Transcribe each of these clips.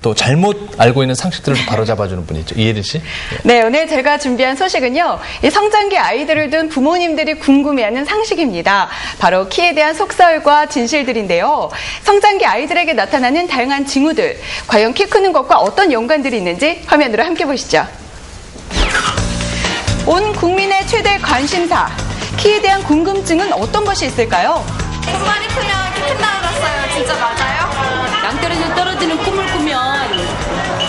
또 잘못 알고 있는 상식들을 바로잡아주는 분이죠. 이혜린 씨. 네, 오늘 제가 준비한 소식은요. 이 성장기 아이들을 둔 부모님들이 궁금해하는 상식입니다. 바로 키에 대한 속설과 진실들인데요. 성장기 아이들에게 나타나는 다양한 징후들, 과연 키 크는 것과 어떤 연관들이 있는지 화면으로 함께 보시죠. 온 국민의 최대 관심사, 키에 대한 궁금증은 어떤 것이 있을까요? 손발이 크면 키 큰다고 들었어요. 진짜 맞아요? 낭떠러지에 떨어지는 꿈을 꾸면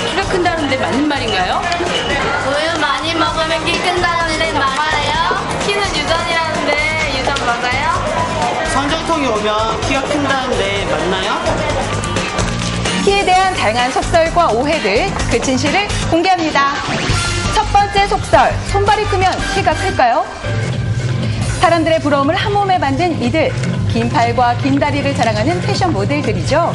키가 큰다는데 맞는 말인가요? 우유 많이 먹으면 키 큰다는데 맞아요? 키는 유전이라는데 유전 맞아요? 선정통이 오면 키가 큰다는데 맞나요? 키에 대한 다양한 속설과 오해들, 그 진실을 공개합니다. 첫 번째 속설, 손발이 크면 키가 클까요? 사람들의 부러움을 한 몸에 만든 이들, 긴 팔과 긴 다리를 자랑하는 패션 모델들이죠.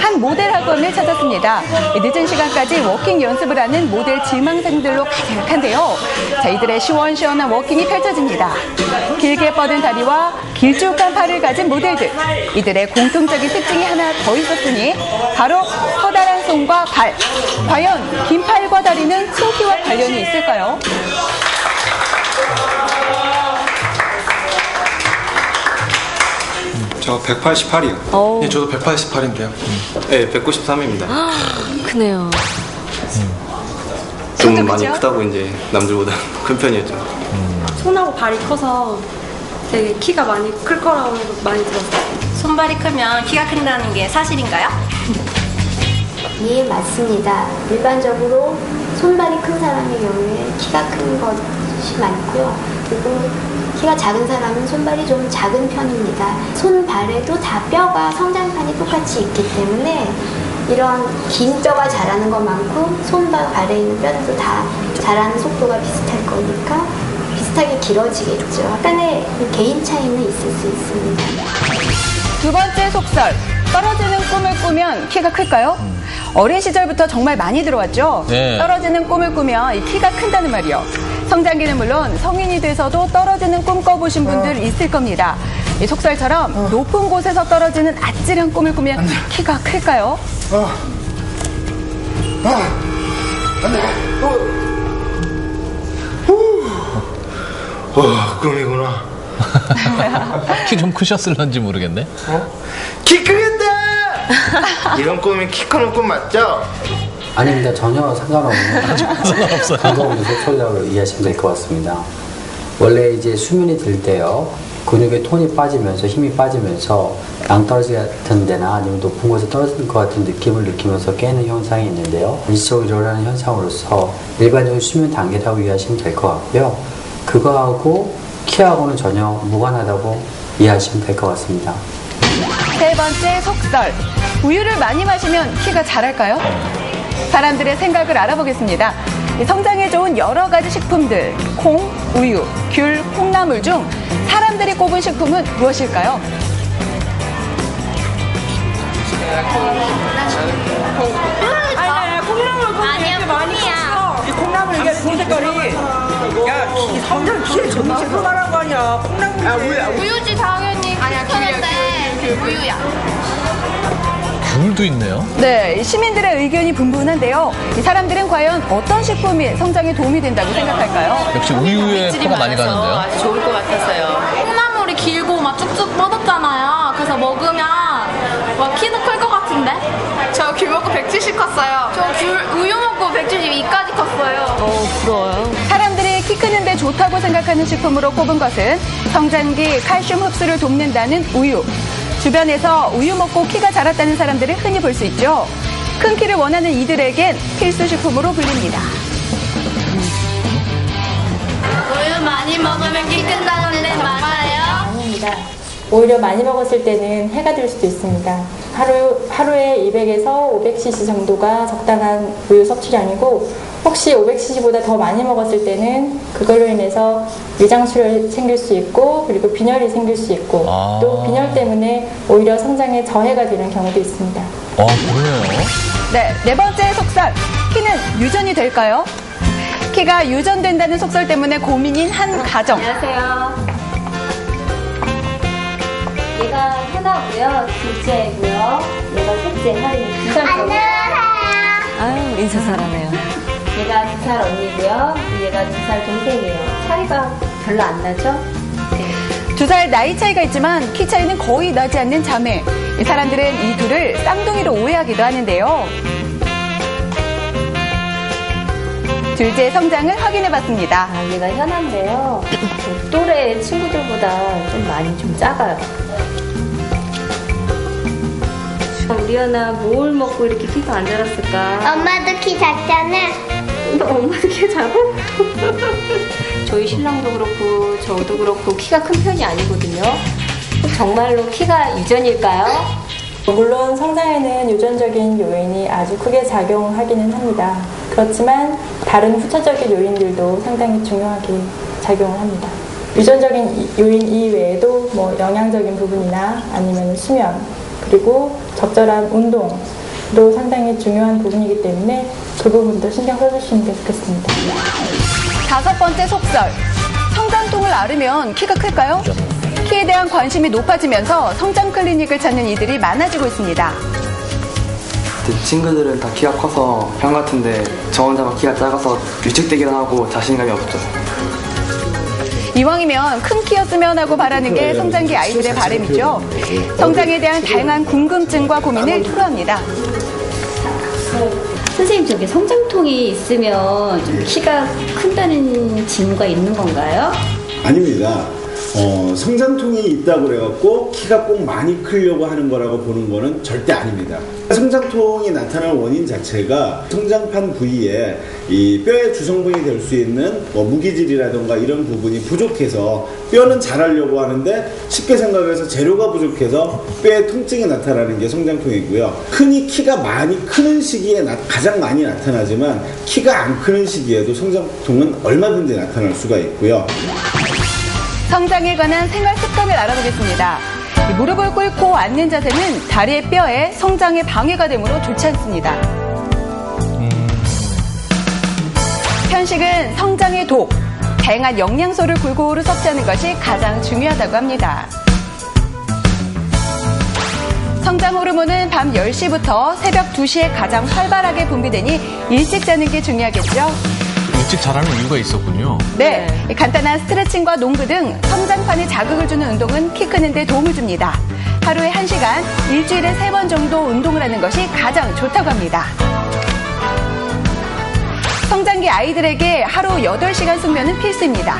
한 모델 학원을 찾았습니다. 늦은 시간까지 워킹 연습을 하는 모델 지망생들로 가득한데요. 자, 이들의 시원시원한 워킹이 펼쳐집니다. 길게 뻗은 다리와 길쭉한 팔을 가진 모델들. 이들의 공통적인 특징이 하나 더 있었으니 바로 커다란 손과 발. 과연 긴 팔과 다리는 손키와 관련이 있을까요? 저 188이요. 예, 저도 188인데요. 네, 193입니다. 크네요. 좀 많이 크다고 이제 남들보다 큰 편이었죠. 손하고 발이 커서 되게 키가 많이 클 거라고 많이 들었어요. 손발이 크면 키가 큰다는 게 사실인가요? 예, 맞습니다. 일반적으로 손발이 큰 사람의 경우에 키가 큰 것이 많고요. 그리고 키가 작은 사람은 손발이 좀 작은 편입니다. 손발에도 다 뼈가 성장판이 똑같이 있기 때문에 이런 긴 뼈가 자라는 것만큼 손발 발에 있는 뼈들도 다 자라는 속도가 비슷할 거니까 비슷하게 길어지겠죠. 약간의 개인 차이는 있을 수 있습니다. 두 번째 속설, 떨어지는 꿈을 꾸면 키가 클까요? 어린 시절부터 정말 많이 들어왔죠. 네. 떨어지는 꿈을 꾸면 이 키가 큰다는 말이요. 성장기는 물론 성인이 돼서도 떨어지는 꿈 꿔보신 분들 있을 겁니다. 이 속설처럼 높은 곳에서 떨어지는 아찔한 꿈을 꾸면 키가 클까요? 꿈이구나. 키 좀 크셨을런지 모르겠네. 키 크겠다! 이런 꿈이 키 크는 꿈 맞죠? 아닙니다. 전혀 상관없는 상관없어요. 방법으로 속설이라고 이해하시면 될 것 같습니다. 원래 이제 수면이 들 때요, 근육의 톤이 빠지면서 힘이 빠지면서 낭떠러지 같은 데나 아니면 높은 곳에 떨어지는 것 같은 느낌을 느끼면서 깨는 현상이 있는데요. 일시적으로 일어나는 현상으로서 일반적인 수면 단계라고 이해하시면 될 것 같고요. 그거하고 키하고는 전혀 무관하다고 이해하시면 될 것 같습니다. 세 번째 속설, 우유를 많이 마시면 키가 자랄까요? 사람들의 생각을 알아보겠습니다. 성장에 좋은 여러 가지 식품들, 콩, 우유, 귤, 콩나물 중 사람들이 꼽은 식품은 무엇일까요? 아니야, 콩이야. 이 콩나물 이게 흰 색깔이 야, 성장 키에 정식으로 말한 거 아니야. 콩나물이 우유지 당연히. 아니야, 귤인데 우유야. 귤도 있네요. 네, 시민들의 의견이 분분한데요. 이 사람들은 과연 어떤 식품이 성장에 도움이 된다고 생각할까요? 역시 우유에 표가 많이 가는데요. 아주 좋을 것 같았어요. 콩나물이 길고 막 쭉쭉 뻗었잖아요. 그래서 먹으면 막 키도 클 것 같은데? 저 귤 먹고 170 컸어요. 저 우유 먹고 172까지 컸어요. 부러워요. 사람들이 키 크는데 좋다고 생각하는 식품으로 꼽은 것은 성장기 칼슘 흡수를 돕는다는 우유. 주변에서 우유 먹고 키가 자랐다는 사람들을 흔히 볼 수 있죠. 큰 키를 원하는 이들에겐 필수 식품으로 불립니다. 우유 많이 먹으면 키 큰다는데 맞아요? 아닙니다. 오히려 많이 먹었을 때는 해가 될 수도 있습니다. 하루에 200에서 500cc 정도가 적당한 우유 섭취량이고, 혹시 500cc보다 더 많이 먹었을 때는 그걸로 인해서 위장출혈이 생길 수 있고, 그리고 빈혈이 생길 수 있고, 또 빈혈 때문에 오히려 성장에 저해가 되는 경우도 있습니다. 그래요? 네, 네 번째 속설. 키는 유전이 될까요? 키가 유전된다는 속설 때문에 고민인 한 가정. 안녕하세요. 얘가 하나고요, 둘째고요, 얘가 셋째, 하림이. 안녕하세요. 인사 잘하네요. 얘가 2살 언니고요. 얘가 2살 동생이에요. 차이가 별로 안 나죠? 2살 나이 차이가 있지만 키 차이는 거의 나지 않는 자매. 이 사람들은 이 둘을 쌍둥이로 오해하기도 하는데요. 둘째의 성장을 확인해봤습니다. 얘가 현아인데요. 또래 친구들보다 좀 많이 좀 작아요. 우리 현아 뭘 먹고 이렇게 키가 안 자랐을까? 엄마도 키 작잖아. 엄마도 키 작아? 저희 신랑도 그렇고 저도 그렇고 키가 큰 편이 아니거든요. 정말로 키가 유전일까요? 물론 성장에는 유전적인 요인이 아주 크게 작용하기는 합니다. 그렇지만 다른 후천적인 요인들도 상당히 중요하게 작용을 합니다. 유전적인 요인 이외에도 뭐 영양적인 부분이나 아니면 수면 그리고 적절한 운동도 상당히 중요한 부분이기 때문에 그 부분도 신경 써주시는 게 좋겠습니다. 5번째 속설. 성장통을 앓으면 키가 클까요? 키에 대한 관심이 높아지면서 성장 클리닉을 찾는 이들이 많아지고 있습니다. 친구들은 다 키가 커서 형 같은데 저 혼자만 키가 작아서 위축되기도 하고 자신감이 없죠. 이왕이면 큰 키였으면 하고 바라는 게 성장기 아이들의 바람이죠. 성장에 대한 다양한 궁금증과 고민을 토로합니다. 선생님, 저기 성장통이 있으면 좀 키가 큰다는 징후가 있는 건가요? 아닙니다. 성장통이 있다고 그래갖고 키가 꼭 많이 크려고 하는 거라고 보는 거는 절대 아닙니다. 성장통이 나타나는 원인 자체가 성장판 부위에 이 뼈의 주성분이 될 수 있는 무기질이라든가 이런 부분이 부족해서 뼈는 자라려고 하는데 쉽게 생각해서 재료가 부족해서 뼈의 통증이 나타나는 게 성장통이고요. 흔히 키가 많이 크는 시기에 가장 많이 나타나지만 키가 안 크는 시기에도 성장통은 얼마든지 나타날 수가 있고요. 성장에 관한 생활 습관을 알아보겠습니다. 무릎을 꿇고 앉는 자세는 다리의 뼈에 성장에 방해가 되므로 좋지 않습니다. 편식은 성장의 독, 다양한 영양소를 골고루 섭취하는 것이 가장 중요하다고 합니다. 성장 호르몬은 밤 10시부터 새벽 2시에 가장 활발하게 분비되니 일찍 자는 게 중요하겠죠? 일찍 자라는 이유가 있었군요. 네, 간단한 스트레칭과 농구 등 성장판에 자극을 주는 운동은 키 크는 데 도움을 줍니다. 하루에 1시간, 일주일에 3번 정도 운동을 하는 것이 가장 좋다고 합니다. 성장기 아이들에게 하루 8시간 숙면은 필수입니다.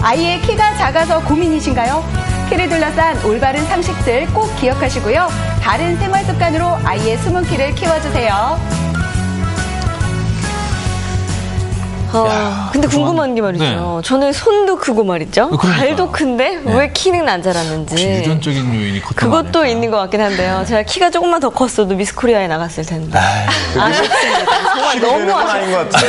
아이의 키가 작아서 고민이신가요? 키를 둘러싼 올바른 상식들 꼭 기억하시고요. 바른 생활 습관으로 아이의 숨은 키를 키워주세요. 근데 궁금한 게 말이죠. 네. 저는 손도 크고 말이죠. 발도 큰데 네. 왜 키는 안 자랐는지. 유전적인 요인이 컸던 그것도 있는 것 같긴 한데요. 제가 키가 조금만 더 컸어도 미스 코리아에 나갔을 텐데. 아쉽습니다. 정말 너무 아쉽습니다.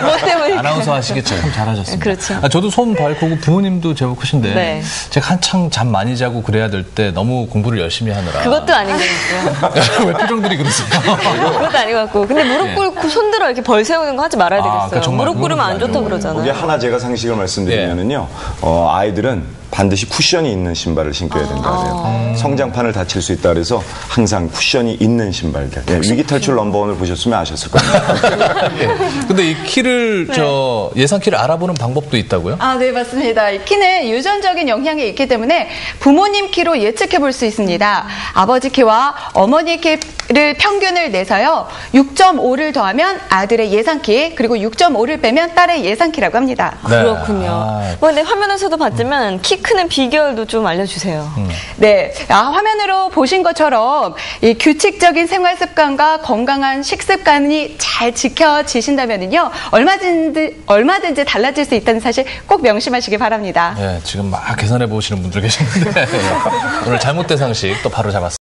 뭐 때문에? 아나운서 하시겠죠. 참 잘하셨습니다. 그렇죠. 저도 손, 발 크고 부모님도 제법 크신데 네. 제가 한창 잠 많이 자고 그래야 될 때 너무 공부를 열심히 하느라. 그것도 아닌 것 같고요. 왜 표정들이 그러세요? 그것도 아닌 것 같고. 근데 무릎 꿇고 손 들어 이렇게 벌 세우는 거 하지 말아야 되겠어요. 무릎 꿇으면 안 좋다고 그러잖아요. 거기에 하나 제가 상식을 말씀드리면은요, 아이들은 반드시 쿠션이 있는 신발을 신겨야 된다 그래요. 성장판을 다칠 수 있다 그래서 항상 쿠션이 있는 신발들. 예, 위기탈출 넘버원을 보셨으면 아셨을 겁니다. 근데 이 키를 예상 키를 알아보는 방법도 있다고요? 네, 맞습니다. 이 키는 유전적인 영향이 있기 때문에 부모님 키로 예측해 볼 수 있습니다. 아버지 키와 어머니 키를 평균을 내서요. 6.5를 더하면 아들의 예상 키, 그리고 6.5를 빼면 딸의 예상 키라고 합니다. 네. 그렇군요. 근데 화면에서도 봤지만 키 크는 비결도 좀 알려주세요. 네, 화면으로 보신 것처럼 이 규칙적인 생활 습관과 건강한 식습관이 잘 지켜지신다면요, 얼마든지 달라질 수 있다는 사실 꼭 명심하시기 바랍니다. 네, 지금 막 계산해 보시는 분들 계시는데 오늘 잘못된 상식 또 바로 잡았습니다.